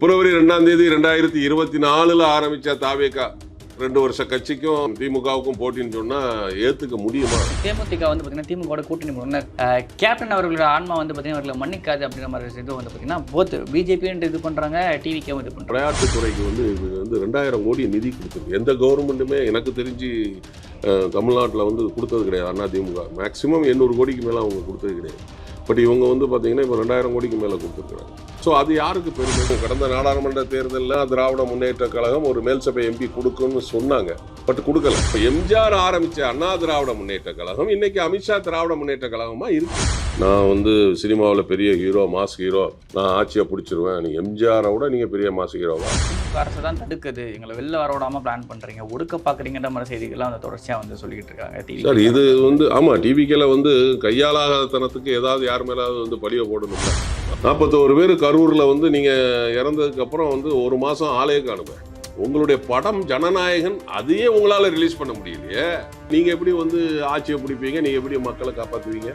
பிப்ரவரி 2ஆம் தேதி 2024 ஆரம்பிச்ச தாவேகா 2 வருஷ கட்சிக்கும் திமுகவுக்கும் போட்டின்னு சொன்னா ஏத்துக்க முடியுமா? தேமுதிக வந்து பார்த்தீங்கன்னா திமுக கூட்டணி முன்னர் கேப்டன் அவர்களோட ஆன்மா வந்து பார்த்தீங்கன்னா அவர்களை மன்னிக்காது அப்படின்ற மாதிரி இது வந்து பார்த்தீங்கன்னா போத் பிஜேபின்னு இது பண்ணுறாங்க, டிவிக்கே இது பண்ணுறாங்க. விளையாட்டுத்துறைக்கு இது 2000 கோடி நிதி கொடுத்துருக்கு. எந்த கவர்மெண்ட்டுமே எனக்கு தெரிஞ்சு தமிழ்நாட்டில் கொடுத்தது கிடையாது. அதிமுக மேக்சிமம் 800 கோடிக்கு மேலே அவங்க கொடுத்தது கிடையாது. பட் இவங்க பார்த்தீங்கன்னா இப்போ 2000 கோடிக்கு மேலே கொடுத்துருக்குறாங்க. ஸோ அது யாருக்கு பெருமை? கடந்த நாடாளுமன்ற தேர்தலில் திராவிட முன்னேற்ற கழகம் ஒரு மேல்சபை எம்பி கொடுக்கும்னு சொன்னாங்க, பட் கொடுக்கல. இப்போ எம்ஜிஆர் ஆரம்பித்த அண்ணா திராவிட முன்னேற்ற கழகம் இன்னைக்கு அமித்ஷா திராவிட முன்னேற்ற கழகமாக இருக்கு. நான் சினிமாவில் பெரிய ஹீரோ, மாஸ் ஹீரோ, நான் ஆட்சியை பிடிச்சிருவேன். நீங்கள் எம்ஜிஆரை விட நீங்கள் பெரிய மாஸ் ஹீரோவா? அரசு தான் தடுக்குது, எங்களை வெளில வர விடாமல் பிளான் பண்ணுறீங்க, ஒடுக்க பார்க்குறீங்கன்ற மாதிரி செய்திகள்லாம் தொடர்ச்சியாக சொல்லிக்கிட்டு இருக்காங்க. சார் இது ஆமாம், டிவிக்கில் கையாளாதனத்துக்கு ஏதாவது யார் மேலாவது பழிய போடணும். 41 பேர் கரூரில் நீங்கள் இறந்ததுக்கப்புறம் ஒரு மாதம் ஆளே காணுங்க. உங்களுடைய படம் ஜனநாயகன், அதையே உங்களால் ரிலீஸ் பண்ண முடியலையே. நீங்கள் எப்படி ஆட்சியை பிடிப்பீங்க? நீங்கள் எப்படி மக்களை காப்பாற்றுவீங்க?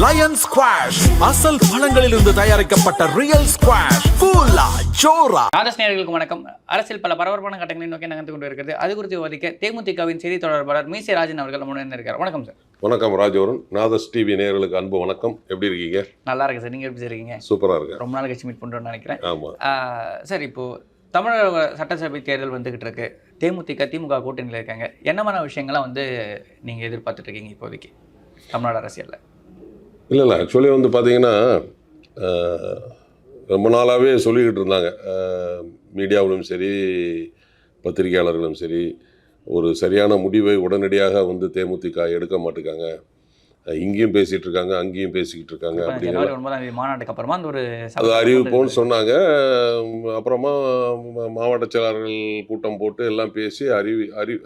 லயன் ஸ்குவாஷ் அசல் பழங்களிலிருந்து தயாரிக்கப்பட்ட ரியல் ஸ்குவாஷ் ஃபுல்லா ஜோரா. நேயர்களுக்கு வணக்கம். அரசியல் பல பரபரப்பான கட்டங்களை நோக்கி நகர்ந்து கொண்டு இருக்கிறது. அது குறித்து விவாதிக்க தேமுதிகவின் செய்தி தொடர்பாளர் மீசை ராஜன் அவர்கள் முன்னே இருக்கார். வணக்கம் சார். வணக்கம் ராஜவரன். நாதஸ் டிவி நேயர்களுக்கு அன்பு வணக்கம். எப்படி இருக்கீங்க? நல்லா இருக்கு சார். நீங்க எப்படி இருக்கீங்க? சூப்பரா இருக்கு. ரொம்ப நாள் கழிச்சு மீட் பண்றோம்னு நினைக்கிறேன். ஆமா சார், இப்போ தமிழக சட்டசபை தேர்தல் வந்துகிட்டு இருக்கு. தேமுதிக திமுக கூட்டணியில் இருக்காங்க. என்ன மாதிரி விஷயங்கள்லாம் நீங்க எதிர்பார்த்துட்டு இருக்கீங்க இப்போதைக்கு தமிழ்நாடு அரசியல்ல? இல்லை ஆக்சுவலி பார்த்தீங்கன்னா ரொம்ப நாளாகவே சொல்லிக்கிட்டு இருந்தாங்க. மீடியாவிலும் சரி, பத்திரிகையாளர்களும் சரி, ஒரு சரியான முடிவை உடனடியாக தேமுதிக எடுக்க மாட்டேங்காங்க. இங்கேயும் பேசிகிட்டு இருக்காங்க, அங்கேயும் பேசிக்கிட்டு இருக்காங்க. அப்படிங்கிற மாநாட்டுக்கு அப்புறமா அது அறிவிப்போன்னு சொன்னாங்க. அப்புறமா மாவட்ட செயலாளர்கள் கூட்டம் போட்டு எல்லாம் பேசி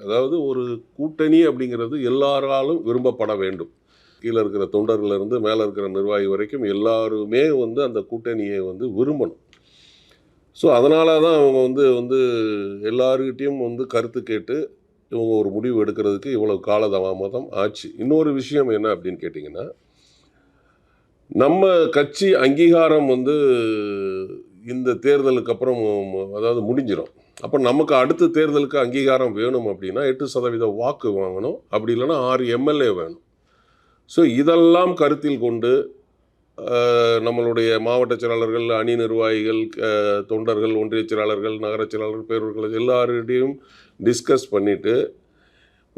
அதாவது ஒரு கூட்டணி அப்படிங்கிறது எல்லாராலும் விரும்பப்பட வேண்டும். கீழே இருக்கிற தொண்டர்களிலிருந்து மேலே இருக்கிற நிர்வாகி வரைக்கும் எல்லாருமே அந்த கூட்டணியை விரும்பணும். ஸோ அதனால தான் அவங்க எல்லாருக்கிட்டையும் கருத்து கேட்டு இவங்க ஒரு முடிவு எடுக்கிறதுக்கு இவ்வளோ காலதாமதம் ஆச்சு. இன்னொரு விஷயம் என்ன அப்படின்னு கேட்டிங்கன்னா, நம்ம கட்சி அங்கீகாரம் இந்த தேர்தலுக்கு அப்புறம் அதாவது முடிஞ்சிடும். அப்போ நமக்கு அடுத்த தேர்தலுக்கு அங்கீகாரம் வேணும் அப்படின்னா 8% வாக்கு வாங்கணும், அப்படி இல்லைன்னா 6 எம்எல்ஏ வேணும். ஸோ இதெல்லாம் கருத்தில் கொண்டு நம்மளுடைய மாவட்ட செயலாளர்கள், அணி நிர்வாகிகள், தொண்டர்கள், ஒன்றிய செயலாளர்கள், நகர செயலாளர்கள், பேரூர்கள் எல்லாருடையும் டிஸ்கஸ் பண்ணிவிட்டு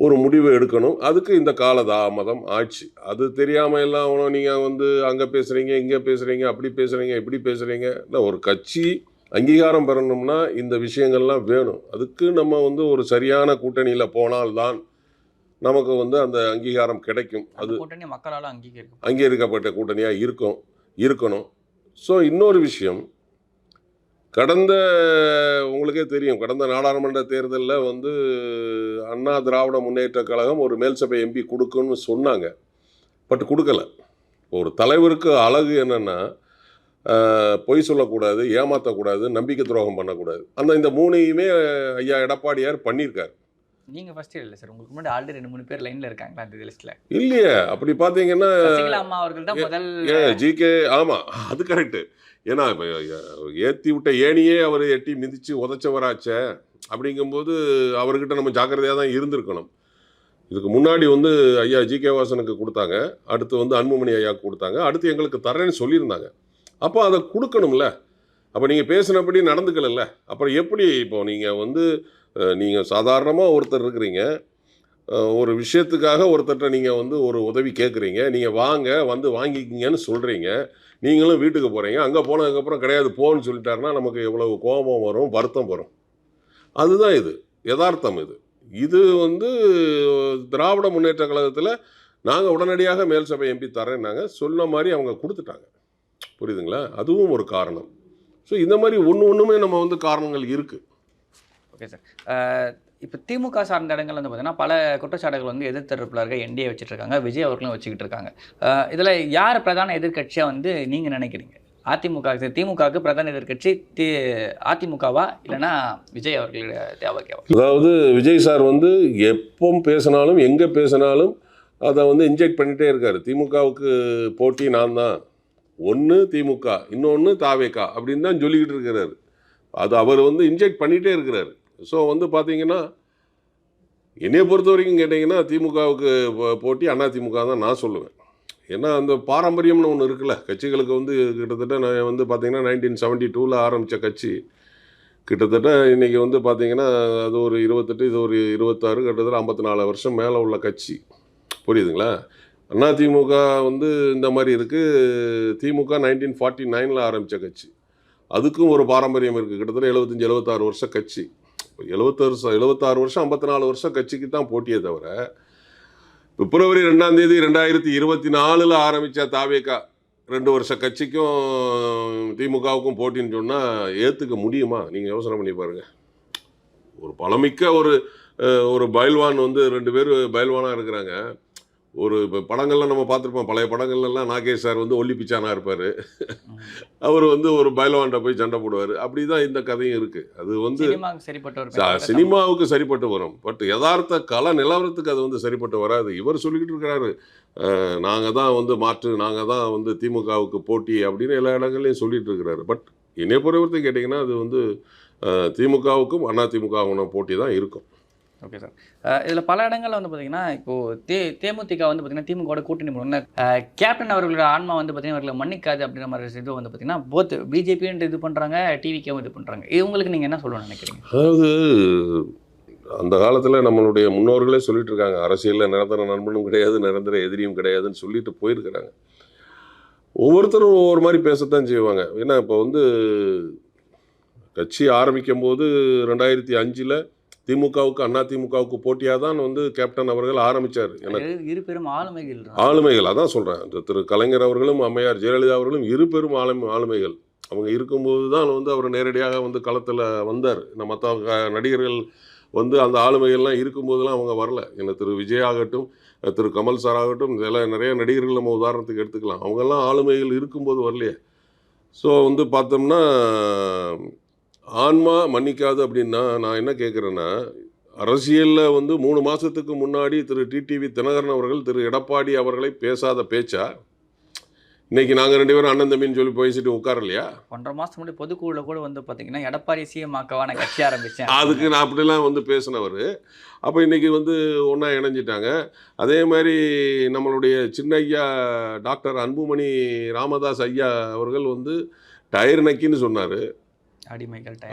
ஒரு முடிவு எடுக்கணும். அதுக்கு இந்த காலதாமதம் ஆச்சு. அது தெரியாமல் எல்லாம் நீங்கள் அங்கே பேசுகிறீங்க, இங்கே பேசுகிறீங்க, அப்படி பேசுகிறீங்க, இப்படி பேசுகிறீங்க. இல்லை, ஒரு கட்சி அங்கீகாரம் பெறணும்னா இந்த விஷயங்கள்லாம் வேணும். அதுக்கு நம்ம ஒரு சரியான கூட்டணியில் போனால்தான் நமக்கு அந்த அங்கீகாரம் கிடைக்கும். அது கூட்டணி மக்களால் அங்கீகரிக்கப்பட்ட கூட்டணியாக இருக்கணும். ஸோ இன்னொரு விஷயம், உங்களுக்கே தெரியும், கடந்த நாடாளுமன்ற தேர்தலில் அண்ணா திராவிட முன்னேற்ற கழகம் ஒரு மேல்சபை எம்பி கொடுக்குன்னு சொன்னாங்க, பட் கொடுக்கல. ஒரு தலைவருக்கு அழகு என்னென்னா, பொய் சொல்லக்கூடாது, ஏமாற்றக்கூடாது, நம்பிக்கை துரோகம் பண்ணக்கூடாது. இந்த 3ஐயுமே ஐயா எடப்பாடியார் பண்ணியிருக்கார். நீங்க ஃபர்ஸ்ட் இல்லை சார், உங்களுக்கு முன்னாடி ஆல்ரெடி 2-3 பேர் லைன்ல இருக்காங்களா அந்த லிஸ்ட்ல? இல்லையே, அப்படி பார்த்தீங்கன்னா அம்மா அவர்கள் தான் முதல் ஜிகே. ஆமாம், அது கரெக்டு. ஏன்னா ஏற்றி விட்ட ஏனியே அவர் எட்டி மிதித்து உதச்சவராச்சே. அப்படிங்கும்போது அவர்கிட்ட நம்ம ஜாக்கிரதையாக தான் இருந்திருக்கணும். இதுக்கு முன்னாடி ஐயா ஜிகே வாசனுக்கு கொடுத்தாங்க, அடுத்து அன்புமணி ஐயாவுக்கு கொடுத்தாங்க, அடுத்து எங்களுக்கு தரேன்னு சொல்லியிருந்தாங்க. அப்போ அதை கொடுக்கணும்ல. அப்போ நீங்கள் பேசினபடி நடந்துக்கல. அப்புறம் எப்படி இப்போ நீங்கள் சாதாரணமாக ஒருத்தர் இருக்கிறீங்க, ஒரு விஷயத்துக்காக ஒருத்தர்கிட்ட நீங்கள் ஒரு உதவி கேட்குறீங்க, நீங்கள் வாங்க வாங்கிக்கிங்கன்னு சொல்கிறீங்க, நீங்களும் வீட்டுக்கு போகிறீங்க. அங்கே போனதுக்கப்புறம் கிடையாது போன்னு சொல்லிட்டாருன்னா நமக்கு எவ்வளவு கோபம் வரும், வருத்தம் வரும். அதுதான் இது யதார்த்தம். இது திராவிட முன்னேற்ற கழகத்தில் நாங்கள் உடனடியாக மேல்சபை எம்பி தரேன்னாங்க, சொன்ன மாதிரி அவங்க கொடுத்துட்டாங்க. புரியுதுங்களா? அதுவும் ஒரு காரணம். ஸோ இந்த மாதிரி ஒன்றுமே நம்ம காரணங்கள் இருக்குது. Okay sir. இப்போ திமுக சார்ந்த இடங்கள் பார்த்தீங்கன்னா பல குற்றச்சாட்டுகள் எதிர்த்தரப்பில் இருக்க என்டிஏ வச்சுட்டு இருக்காங்க, விஜய் அவர்களும் வச்சுக்கிட்டு இருக்காங்க. இதில் யார் பிரதான எதிர்கட்சியாக நீங்கள் நினைக்கிறீங்க? திமுகவுக்கு பிரதான எதிர்கட்சி அதிமுகவா இல்லைன்னா விஜய் அவர்களுடைய தேவைக்கா? அதாவது விஜய் சார் எப்போ பேசினாலும், எங்கே பேசினாலும் அதை வந்து இன்ஜெக்ட் பண்ணிகிட்டே இருக்கார். திமுகவுக்கு போட்டி நான் தான், ஒன்று திமுக இன்னொன்று தாவேகா அப்படின்னு தான் சொல்லிக்கிட்டு இருக்கிறாரு. அது அவர் வந்து இன்ஜெக்ட் பண்ணிகிட்டே இருக்கிறார். ஸோ வந்து பார்த்தீங்கன்னா என்னையை பொறுத்த வரைக்கும் கேட்டிங்கன்னா திமுகவுக்கு போட்டி அதிமுக தான் நான் சொல்லுவேன். ஏன்னா அந்த பாரம்பரியம்னு ஒன்று இருக்குல்ல கட்சிகளுக்கு வந்து கிட்டத்தட்ட நான் வந்து பார்த்திங்கன்னா 1972 ஆரம்பித்த கட்சி கிட்டத்தட்ட இன்றைக்கி வந்து பார்த்திங்கன்னா அது ஒரு 28 இது ஒரு 26 கிட்டத்தட்ட 54 வருஷம் மேலே உள்ள கட்சி. புரியுதுங்களா? அதிமுக வந்து இந்த மாதிரி இருக்குது. திமுக 1949 ஆரம்பித்த கட்சி, அதுக்கும் ஒரு பாரம்பரியம் இருக்குது. கிட்டத்தட்ட 75-76 வருஷம் கட்சி. 76 வருஷம் 54 வருஷம் கட்சிக்கு தான் போட்டியே தவிர பிப்ரவரி 2ஆம் தேதி 2024 ஆரம்பித்த தாவேகா 2 வருஷ கட்சிக்கும் திமுகவுக்கும் போட்டின்னு சொன்னால் ஏற்றுக்க முடியுமா? நீங்கள் யோசனை பண்ணி பாருங்கள். ஒரு பழமிக்க ஒரு பயில்வான் வந்து 2 பேர் பயில்வானாக இருக்கிறாங்க. ஒரு இப்போ படங்கள்லாம் நம்ம பார்த்துருப்போம். பழைய படங்கள்லாம் நாகேஷ் சார் வந்து ஒல்லி பிச்சானா இருப்பார். அவர் வந்து ஒரு பயில்வான்கிட்ட போய் சண்டை போடுவார். அப்படி தான் இந்த கதையும் இருக்குது. அது வந்து சினிமாவுக்கு சரிப்பட்டு வரும். பட் யதார்த்த கல நிலவரத்துக்கு அது வந்து சரிப்பட்டு வராது. இவர் சொல்லிக்கிட்டு இருக்கிறாரு நாங்கள் தான் வந்து நாங்கள் தான் வந்து திமுகவுக்கு போட்டி அப்படின்னு எல்லா இடங்கள்லையும் சொல்லிட்டு இருக்கிறாரு. பட் என்னை பொறுத்தவரை கேட்டிங்கன்னா அது வந்து திமுகவுக்கும் அதிமுகவுக்கும் போட்டி தான் இருக்கும். Okay sir. இதில் பல இடங்களில் வந்து பார்த்தீங்கன்னா இப்போது தேமுதிக வந்து பார்த்தீங்கன்னா திமுகவோட கூட்டணி முன்னே கேப்டன் அவர்களோட ஆன்மா வந்து பார்த்தீங்கன்னா அவர்களை மன்னிக்காது அப்படின்ற மாதிரி இது வந்து பார்த்தீங்கன்னா போத் பிஜேபின்னு இது பண்ணுறாங்க, டிவிக்கும் இது பண்ணுறாங்க. இவங்களுக்கு நீங்கள் என்ன சொல்லணும்னு நினைக்கிறீங்க? அதாவது அந்த காலத்தில் நம்மளுடைய முன்னோர்களே சொல்லிட்டு இருக்காங்க, அரசியலில் நிரந்தர நண்பனும் கிடையாது, நிரந்தர எதிரியும் கிடையாதுன்னு சொல்லிட்டு போயிருக்கிறாங்க. ஒவ்வொருத்தரும் ஒவ்வொரு மாதிரி பேசத்தான் செய்வாங்க. ஏன்னா இப்போ வந்து கட்சி ஆரம்பிக்கும் போது 2005 திமுகவுக்கு அதிமுகவுக்கு போட்டியாக தான் வந்து கேப்டன் அவர்கள் ஆரம்பித்தார். எனக்கு இரு பெரும் ஆளுமைகள் அதான் சொல்கிறேன். திரு கலைஞர் அவர்களும் அம்மையார் ஜெயலலிதா அவர்களும் இரு பெரும் ஆளுமைகள். அவங்க இருக்கும்போது தான் வந்து அவர் நேரடியாக வந்து களத்தில் வந்தார். மற்ற நடிகர்கள் வந்து அந்த ஆளுமைகள்லாம் இருக்கும்போதெல்லாம் அவங்க வரல. ஏன்னா திரு விஜய் ஆகட்டும், திரு கமல் சார் ஆகட்டும், இதெல்லாம் நிறைய நடிகர்கள் நம்ம உதாரணத்துக்கு எடுத்துக்கலாம். அவங்கெல்லாம் ஆளுமைகள் இருக்கும்போது வரலையே. ஸோ வந்து பார்த்தோம்னா ஆன்மா மன்னிக்காது அப்படின்னா நான் என்ன கேட்குறேன்னா, அரசியலில் வந்து 3 மாதத்துக்கு முன்னாடி திரு டிடிவி தினகரன் அவர்கள் திரு எடப்பாடி அவர்களை பேசாத பேச்சா இன்னைக்கு நாங்கள் 2 பேரும் அண்ணன் தம்பின்னு சொல்லி பேசிட்டு உட்காரலையா? 1.5 மாதம் முன்னாடி பொதுக்குழுவில் கூட வந்து பார்த்தீங்கன்னா எடப்பாடி சிஎம்மாக்கவான கட்சி ஆரம்பித்தேன் அதுக்கு நான் அப்படிலாம் வந்து பேசினவர். அப்போ இன்றைக்கி வந்து ஒன்றா இணைஞ்சிட்டாங்க. அதே மாதிரி நம்மளுடைய சின்ன ஐயா டாக்டர் அன்புமணி ராமதாஸ் ஐயா அவர்கள் வந்து டயர் நக்கின்னு சொன்னார்,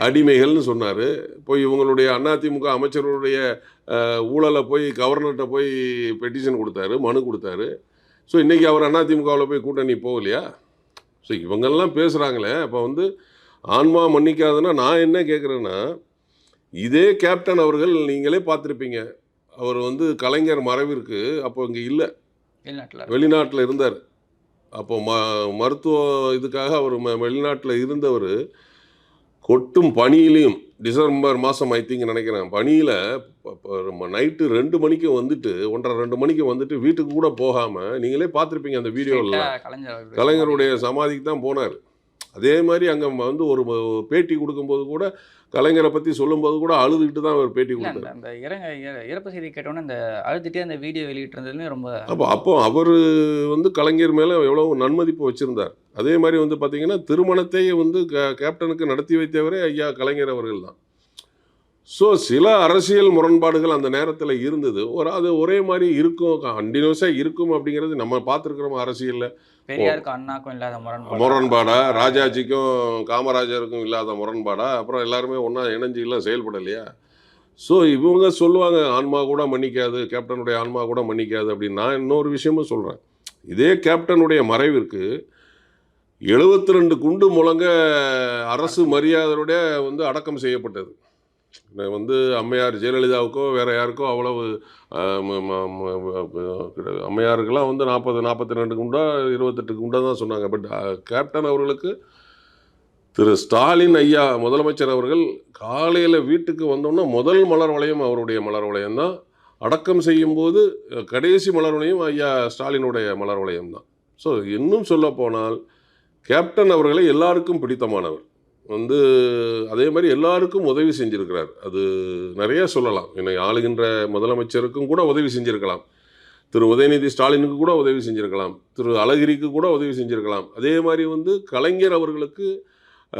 அடிமைகள்னு சொன்னார். போய் இவங்களுடைய அதிமுக அமைச்சர்களுடைய ஊழலை போய் கவர்னர்கிட்ட போய் பெட்டிஷன் கொடுத்தாரு, மனு கொடுத்தாரு. ஸோ இன்றைக்கி அவர் அதிமுகவில் போய் கூட்டணி போகலையா? ஸோ இவங்கெல்லாம் பேசுகிறாங்களே. அப்போ வந்து ஆன்மா மன்னிக்காதுன்னா நான் என்ன கேட்குறேன்னா, இதே கேப்டன் அவர்கள் நீங்களே பார்த்துருப்பீங்க. அவர் வந்து கலைஞர் மறைவிற்கு அப்போ இங்கே இல்லை, வெளிநாட்டில் இருந்தார். அப்போ மருத்துவ இதுக்காக அவர் வெளிநாட்டில் இருந்தவர் கொட்டும் பனியிலையும் டிசம்பர் மாதம் ஐ திங்க் நினைக்கிறேன், பனியில் நைட்டு 2 மணிக்கு வந்துட்டு 1:30-2 மணிக்கு வந்துட்டு வீட்டுக்கு கூட போகாமல் நீங்களே பார்த்துருப்பீங்க அந்த வீடியோவில். கலைஞருடைய சமாதிக்கு தான் போனார். அதே மாதிரி அங்கே வந்து ஒரு பேட்டி கொடுக்கும்போது கூட கலைஞரை பற்றி சொல்லும்போது கூட அழுதுகிட்டு தான் அவர் பேட்டி கொடுத்தார். அந்த இறப்பு செய்தி கேட்டோன்னே அந்த அழுதுகிட்டே அந்த வீடியோ வெளியிட்டிருந்ததுமே ரொம்ப அப்போ அவர் வந்து கலைஞர் மேலே எவ்வளோ நன்மதிப்பு வச்சுருந்தார். அதே மாதிரி வந்து பார்த்திங்கன்னா திருமணத்தையே வந்து கேப்டனுக்கு நடத்தி வைத்தவரே ஐயா கலைஞர் அவர்கள் தான். ஸோ சில அரசியல் முரண்பாடுகள் அந்த நேரத்தில் இருந்தது. அது ஒரே மாதிரி இருக்கும், கண்டினியூஸாக இருக்கும் அப்படிங்கிறது நம்ம பார்த்துருக்குறோம். அரசியலில் பெரியாருக்கும் அண்ணாக்கும் இல்லாத முரண்பாடா, ராஜாஜிக்கும் காமராஜருக்கும் இல்லாத முரண்பாடா, அப்புறம் எல்லாருமே ஒன்றா இணைஞ்சிலாம் செயல்படலையா? ஸோ இவங்க சொல்லுவாங்க ஆன்மா கூட மன்னிக்காது, கேப்டனுடைய ஆன்மா கூட மன்னிக்காது அப்படின்னு. நான் இன்னொரு விஷயமும் சொல்கிறேன். இதே கேப்டனுடைய மறைவிற்கு 72 குண்டு முழங்க அரசு மரியாதையோட வந்து அடக்கம் செய்யப்பட்டது. வந்து அம்மையார் ஜெயலலிதாவுக்கோ வேறு யாருக்கோ அவ்வளவு அம்மையாருக்கெல்லாம் வந்து 42 குண்டா 28 குண்டா தான் சொன்னாங்க. பட் கேப்டன் அவர்களுக்கு திரு ஸ்டாலின் ஐயா முதலமைச்சர் அவர்கள் காலையில் வீட்டுக்கு வந்தோன்னா முதல் மலர் வளையம் அவருடைய மலர் வளையம் தான். அடக்கம் செய்யும்போது கடைசி மலர் வளையம் ஐயா ஸ்டாலினுடைய மலர் வளையம் தான். ஸோ இன்னும் சொல்ல போனால் கேப்டன் அவர்களை எல்லாருக்கும் பிடித்தமானவர். வந்து அதே மாதிரி எல்லாருக்கும் உதவி செஞ்சுருக்கிறார். அது நிறைய சொல்லலாம். என்னை ஆளுகின்ற முதலமைச்சருக்கும் கூட உதவி செஞ்சுருக்கலாம். திரு உதயநிதி ஸ்டாலினுக்கு கூட உதவி செஞ்சுருக்கலாம், திரு அழகிரிக்கு கூட உதவி செஞ்சுருக்கலாம். அதே மாதிரி வந்து கலைஞர் அவர்களுக்கு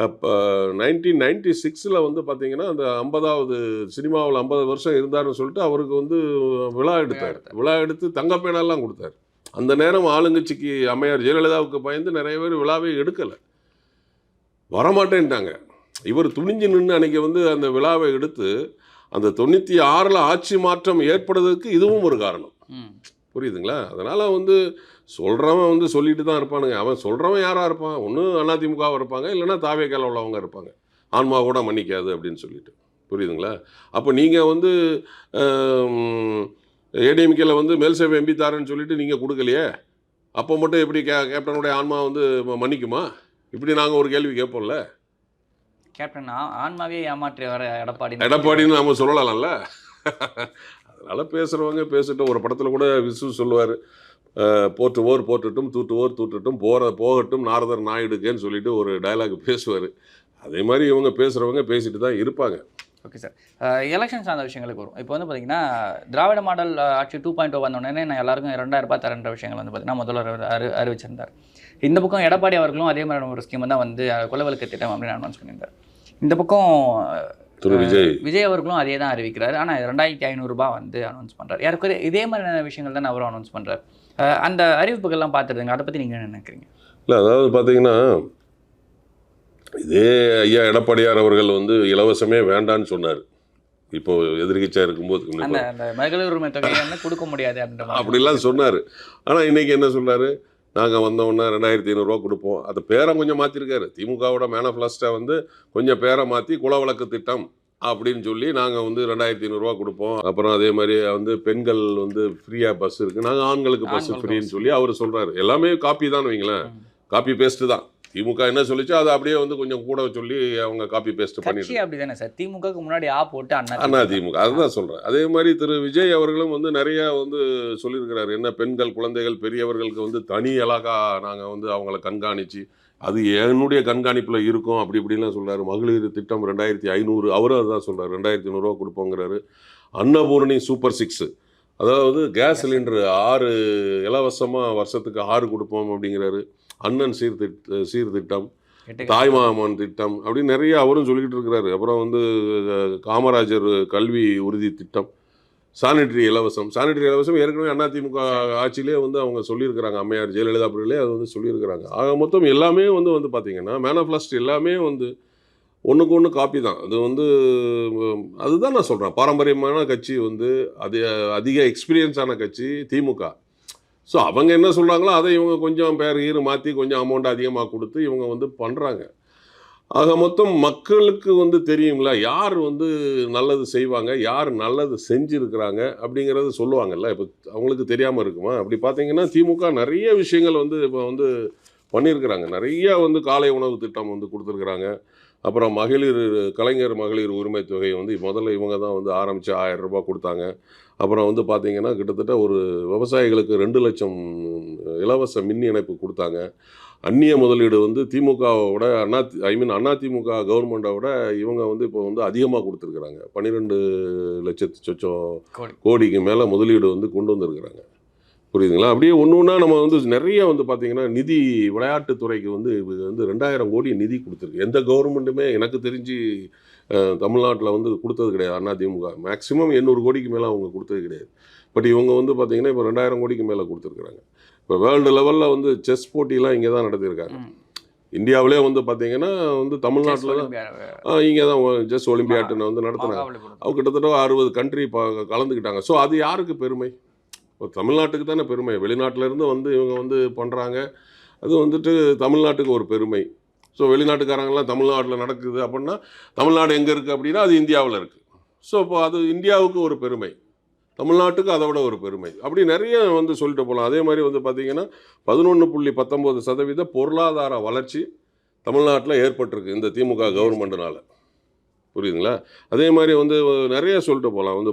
இப்போ 1996 வந்து பார்த்தீங்கன்னா அந்த 50வது சினிமாவில் 50 வருஷம் இருந்தார்னு சொல்லிட்டு அவருக்கு வந்து விழா எடுத்து தங்கப்பேனாலாம் கொடுத்தாரு. அந்த நேரம் ஆளுங்கட்சிக்கு அம்மையார் ஜெயலலிதாவுக்கு பயந்து நிறைய பேர் விழாவே எடுக்கலை, வரமாட்டேன்ட்டாங்க. இவர் துணிஞ்சு நின்று அன்றைக்கி வந்து அந்த விழாவை எடுத்து அந்த 96 ஆட்சி மாற்றம் ஏற்படுறதுக்கு இதுவும் ஒரு காரணம். புரியுதுங்களா? அதனால் வந்து சொல்கிறவன் வந்து சொல்லிட்டு தான் இருப்பானுங்க. அவன் சொல்கிறவன் யாராக இருப்பான்? ஒன்று அதிமுகவாக இருப்பாங்க, இல்லைன்னா தாவேக்கால உள்ளவங்க இருப்பாங்க, ஆன்மா கூட மன்னிக்காது அப்படின்னு சொல்லிட்டு. புரியுதுங்களா? அப்போ நீங்கள் வந்து ஏடிஎம்கேல வந்து மேல்சேவை எம்பி தாரேன்னு சொல்லிட்டு நீங்கள் கொடுக்கலையே, அப்போ மட்டும் எப்படி கேப்டனுடைய ஆன்மா வந்து மன்னிக்குமா? இப்படி நாங்கள் ஒரு கேள்வி கேட்போம்ல. கேப்டன் ஆன்மாவே ஏமாற்றி வர எடப்பாடின்னு நம்ம சொல்லலாம்ல. அதனால் பேசுகிறவங்க பேசிட்டோம். ஒரு படத்தில் கூட விசு சொல்லுவார், போற்றுவோர் போற்றட்டும், தூற்றுவோர் தூற்றட்டும், போகட்டும் நாரதர் நாயுடுக்கேன்னு சொல்லிட்டு ஒரு டயலாக் பேசுவார். அதே மாதிரி இவங்க பேசுகிறவங்க பேசிட்டு தான் இருப்பாங்க. ஓகே சார், எலெக்ஷன் சார்ந்த விஷயங்களுக்கு வரும். இப்போ வந்து பார்த்தீங்கன்னா திராவிட மாடல் ஆட்சி 2.0 வந்தோடனே நான் எல்லாருக்கும் 2000 ரூபாய் தரேன்ற விஷயங்கள் வந்து பார்த்தீங்கன்னா முதல்வர் அறிவிச்சிருந்தார். இந்த பக்கம் எடப்பாடி அவர்களும் அதே மாதிரி ஒரு ஸ்கீம் தான் வந்து குலவலுக்கு திட்டம் அப்படின்னு அனௌன்ஸ் பண்ணியிருந்தார். இந்த பக்கம் திரு விஜய் அவர்களும் அதே தான் அறிவிக்கிறார். ஆனால் 2500 ரூபாய் வந்து அனௌன்ஸ் பண்ணுறாரு. யாருக்கு இதே மாதிரியான விஷயங்கள் தான் அவரும் அனௌன்ஸ் பண்ணுறாரு. அந்த அறிவிப்புகள்லாம் பார்த்துருங்க, அதை பற்றி நீங்கள் என்ன நினைக்கிறீங்க? இல்லை, அதாவது பார்த்தீங்கன்னா இதே ஐயா எடப்பாடியார் அவர்கள் வந்து இலவசமே வேண்டான்னு சொன்னார். இப்போ எதிர்கட்சியாக இருக்கும்போது அந்த மகளிர் உரிமை தொகையை கொடுக்க முடியாது அப்படிலாம் சொன்னார். ஆனால் இன்றைக்கி என்ன சொன்னார்? நாங்கள் வந்தோன்னா 2500 ரூபா கொடுப்போம். அதை பேரை கொஞ்சம் மாற்றிருக்காரு. திமுகவோட மேனிஃபெஸ்டோ வந்து கொஞ்சம் பேரை மாற்றி குலவழக்கு திட்டம் அப்படின்னு சொல்லி நாங்கள் வந்து 2500 ரூபா கொடுப்போம். அப்புறம் அதே மாதிரி வந்து பெண்கள் வந்து ஃப்ரீயாக பஸ் இருக்குது, நாங்கள் ஆண்களுக்கு பஸ் ஃப்ரீன்னு சொல்லி அவர் சொல்கிறாரு. எல்லாமே காப்பி தான் வைங்களேன், காப்பி பேஸ்ட்டு தான். திமுக என்ன சொல்லிச்சோ அதை அப்படியே வந்து கொஞ்சம் கூட சொல்லி அவங்க காப்பி பேஸ்ட் பண்ணிட்டு அப்படி தானே சார். திமுகக்கு முன்னாடி போட்டு அண்ணா திமுக, அதுதான் சொல்கிறேன். அதே மாதிரி திரு விஜய் அவர்களும் வந்து நிறையா வந்து சொல்லியிருக்கிறாரு. என்ன பெண்கள் குழந்தைகள் பெரியவர்களுக்கு வந்து தனி இலாக்கா நாங்கள் வந்து அவங்கள கண்காணித்து அது என்னுடைய கண்காணிப்பில் இருக்கும் அப்படி இப்படிலாம் சொல்கிறாரு. மகளிர் திட்டம் 2500, அவரும் அதுதான் சொல்கிறார், 2500 ரூபா கொடுப்போங்கிறாரு. அன்னபூரணி சூப்பர் 6, அதாவது கேஸ் சிலிண்டர் 6 இலவசமாக வருஷத்துக்கு 6 கொடுப்போம் அப்படிங்கிறாரு. அண்ணன் சீர்திட்டம், தாய்மாமன் திட்டம் அப்படின்னு நிறைய அவரும் சொல்லிக்கிட்டு இருக்கிறாரு. அப்புறம் வந்து காமராஜர் கல்வி உறுதி திட்டம், சானிட்டரி இலவசம் ஏற்கனவே அதிமுக ஆட்சியிலே வந்து அவங்க சொல்லியிருக்கிறாங்க. அம்மையார் ஜெயலலிதா அவர்களே அது வந்து சொல்லியிருக்கிறாங்க. ஆக மொத்தம் எல்லாமே வந்து பார்த்தீங்கன்னா மேனிஃபெஸ்டோ எல்லாமே வந்து ஒன்றுக்கு ஒன்று காப்பி தான். அது வந்து அதுதான் நான் சொல்கிறேன், பாரம்பரியமான கட்சி வந்து அது அதிக எக்ஸ்பீரியன்ஸான கட்சி திமுக. ஸோ அவங்க என்ன சொல்கிறாங்களோ அதை இவங்க கொஞ்சம் பேர் மாற்றி கொஞ்சம் அமௌண்ட் அதிகமாக கொடுத்து இவங்க வந்து பண்ணுறாங்க. ஆக மொத்தம் மக்களுக்கு வந்து தெரியுங்களா யார் வந்து நல்லது செய்வாங்க, யார் நல்லது செஞ்சுருக்கிறாங்க அப்படிங்கிறது சொல்லுவாங்கல்ல. இப்போ அவங்களுக்கு தெரியாமல் இருக்குமா? அப்படி பார்த்தீங்கன்னா திமுக நிறைய விஷயங்கள் வந்து இப்போ வந்து பண்ணியிருக்கிறாங்க. நிறையா வந்து காலை உணவு திட்டம் வந்து கொடுத்துருக்குறாங்க. அப்புறம் கலைஞர் மகளிர் உரிமை தொகை வந்து முதல்ல இவங்க தான் வந்து ஆரம்பித்து 1000 ரூபாய் கொடுத்தாங்க. அப்புறம் வந்து பார்த்திங்கன்னா கிட்டத்தட்ட ஒரு விவசாயிகளுக்கு 2 லட்சம் இலவச மின் இணைப்பு கொடுத்தாங்க. அந்நிய முதலீடு வந்து திமுகவோட அதிமுக கவர்மெண்ட்டை விட இவங்க வந்து இப்போ வந்து அதிகமாக கொடுத்துருக்குறாங்க. 12 லட்சம் கோடிக்கு மேலே முதலீடு வந்து கொண்டு வந்திருக்கிறாங்க. புரியுதுங்களா? அப்படியே ஒன்று ஒன்றா நம்ம வந்து நிறைய வந்து பார்த்திங்கன்னா நிதி விளையாட்டுத்துறைக்கு வந்து இது வந்து 2000 கோடி நிதி கொடுத்துருக்கு. எந்த கவர்மெண்ட்டுமே எனக்கு தெரிஞ்சு தமிழ்நாட்டில் வந்து கொடுத்தது கிடையாது. அதிமுக மேக்ஸிமம் 800 கோடிக்கு மேலே அவங்க கொடுத்தது கிடையாது. பட் இவங்க வந்து பார்த்திங்கன்னா இப்போ 2000 கோடிக்கு மேலே கொடுத்துருக்குறாங்க. இப்போ வேர்ல்டு லெவலில் வந்து செஸ் போட்டிலாம் இங்கே தான் நடத்தியிருக்காங்க. இந்தியாவிலே வந்து பார்த்திங்கன்னா வந்து தமிழ்நாட்டில் தான் இங்கே தான் செஸ் ஒலிம்பியாட்டுன்னு வந்து நடத்துனாங்க. அவங்க கிட்டத்தட்ட 60 கண்ட்ரி கலந்துக்கிட்டாங்க. ஸோ அது யாருக்கு பெருமை? இப்போ தமிழ்நாட்டுக்கு தானே பெருமை. வெளிநாட்டிலேருந்து வந்து இவங்க வந்து பண்ணுறாங்க, அது வந்துட்டு தமிழ்நாட்டுக்கு ஒரு பெருமை. ஸோ வெளிநாட்டுக்காரங்களாம் தமிழ்நாட்டில் நடக்குது அப்படின்னா தமிழ்நாடு எங்கே இருக்குது அப்படின்னா அது இந்தியாவில் இருக்குது. ஸோ இப்போ அது இந்தியாவுக்கு ஒரு பெருமை, தமிழ்நாட்டுக்கு அதை விட ஒரு பெருமை. அப்படி நிறைய வந்து சொல்லிட்டு போகலாம். அதே மாதிரி வந்து பார்த்திங்கன்னா 11.19% பொருளாதார வளர்ச்சி தமிழ்நாட்டில் ஏற்பட்டிருக்கு இந்த திமுக கவர்மெண்ட்னால. புரியுதுங்களா? அதே மாதிரி வந்து நிறைய சொல்லிட்டு போகலாம். வந்து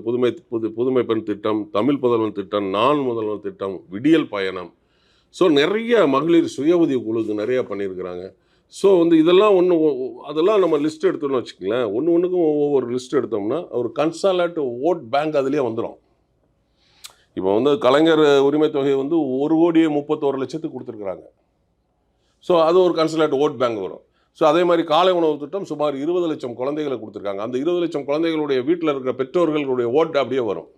புதுமை பெண் திட்டம், தமிழ் புதல்வன் திட்டம், நான் முதல்வன் திட்டம், விடியல் பயணம். ஸோ நிறைய மகளிர் சுய உதவி குழுக்கு நிறையா பண்ணியிருக்கிறாங்க. ஸோ வந்து இதெல்லாம் அதெல்லாம் நம்ம லிஸ்ட் எடுத்தோம்னு வச்சுக்கங்களேன், ஒன்றுக்கும் ஒவ்வொரு லிஸ்ட் எடுத்தோம்னா ஒரு கன்சாலேட்டிவ் ஓட் பேங்க் அதுலேயே வந்துடும். இப்போ வந்து கலைஞர் உரிமை தொகை வந்து 1,31,00,000 கொடுத்துருக்குறாங்க. ஸோ அது ஒரு கன்சல்ட் ஓட் பேங்க் வரும். ஸோ அதே மாதிரி காலை உணவு திட்டம் சுமார் 20 லட்சம் குழந்தைகளை கொடுத்துருக்காங்க. அந்த 20 லட்சம் குழந்தைகளுடைய வீட்டில் இருக்கிற பெற்றோர்களுடைய ஓட்டு அப்படியே வரும்.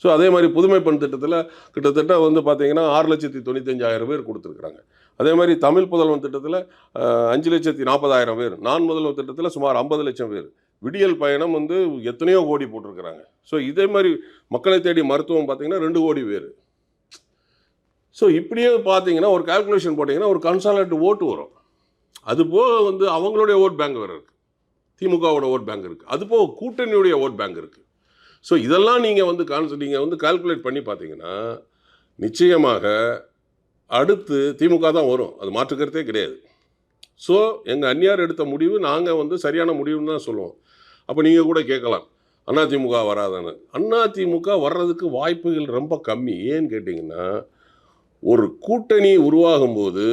ஸோ அதே மாதிரி புதுமை பெண் திட்டத்தில் கிட்டத்தட்ட வந்து பார்த்தீங்கன்னா 6,95,000 பேர் கொடுத்துருக்குறாங்க. அதே மாதிரி தமிழ் புதல்வன் திட்டத்தில் 5,40,000 பேர், நான் முதல்வன் திட்டத்தில் சுமார் 50 லட்சம் பேர், விடியல் பயணம் வந்து எத்தனையோ கோடி போட்டிருக்கிறாங்க. ஸோ இதே மாதிரி மக்களை தேடி மருத்துவம் பார்த்தீங்கன்னா 2 கோடி பேர். ஸோ இப்படியே பார்த்தீங்கன்னா ஒரு கால்குலேஷன் போட்டிங்கன்னா ஒரு கன்சாலேட் ஓட்டு வரும். அதுபோக வந்து அவங்களுடைய ஓட் பேங்க் வேறு இருக்குது, திமுகவோட ஓட் பேங்க் இருக்குது, அதுபோக கூட்டணியுடைய ஓட் பேங்க் இருக்குது. ஸோ இதெல்லாம் நீங்கள் வந்து கால்குலேட் பண்ணி பார்த்தீங்கன்னா நிச்சயமாக அடுத்து திமுக தான் வரும், அது மாற்றுக்கிறதே கிடையாது. ஸோ எங்கள் அந்நியார் எடுத்த முடிவு நாங்கள் வந்து சரியான முடிவுன்னு தான் சொல்லுவோம். அப்போ நீங்கள் கூட கேட்கலாம் அதிமுக வராதான்னு. அதிமுக வர்றதுக்கு வாய்ப்புகள் ரொம்ப கம்மி. ஏன்னு கேட்டிங்கன்னா ஒரு கூட்டணி உருவாகும் போது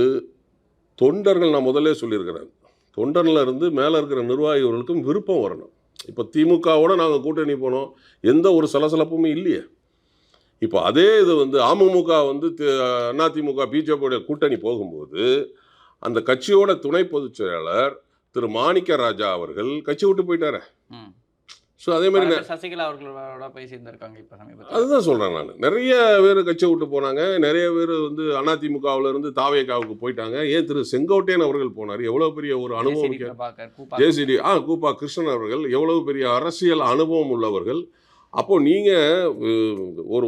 தொண்டர்கள், நான் முதல்ல சொல்லியிருக்கிறேன், தொண்டரில் இருந்து மேலே இருக்கிற நிர்வாகிகளுக்கும் விருப்பம் வரணும். இப்போ திமுகவோட நாங்கள் கூட்டணி போனோம், எந்த ஒரு சலசலப்புமே இல்லையே. இப்போ அதே இது வந்து அமமுக வந்து அதிமுக பிஜேபியோட கூட்டணி போகும்போது அந்த கட்சியோட துணை பொதுச் செயலாளர் திரு மாணிக்க ராஜா அவர்கள் கட்சி விட்டு போயிட்டாரு. ஸோ அதே மாதிரி சசிகலா அவர்களோட போய் சேர்ந்திருக்காங்க. இப்போ சமீபத்தில் அதுதான் சொல்கிறேன் நான், நிறைய பேர் கட்சி விட்டு போனாங்க, நிறைய பேர் வந்து அதிமுகவிலிருந்து தாவேகாவுக்கு போயிட்டாங்க. ஏன் திரு செங்கோட்டையன் அவர்கள் போனார், எவ்வளோ பெரிய ஒரு அனுபவம், ஜேசிடி கூப்பா கிருஷ்ணன் அவர்கள் எவ்வளவு பெரிய அரசியல் அனுபவம் உள்ளவர்கள். அப்போது நீங்கள்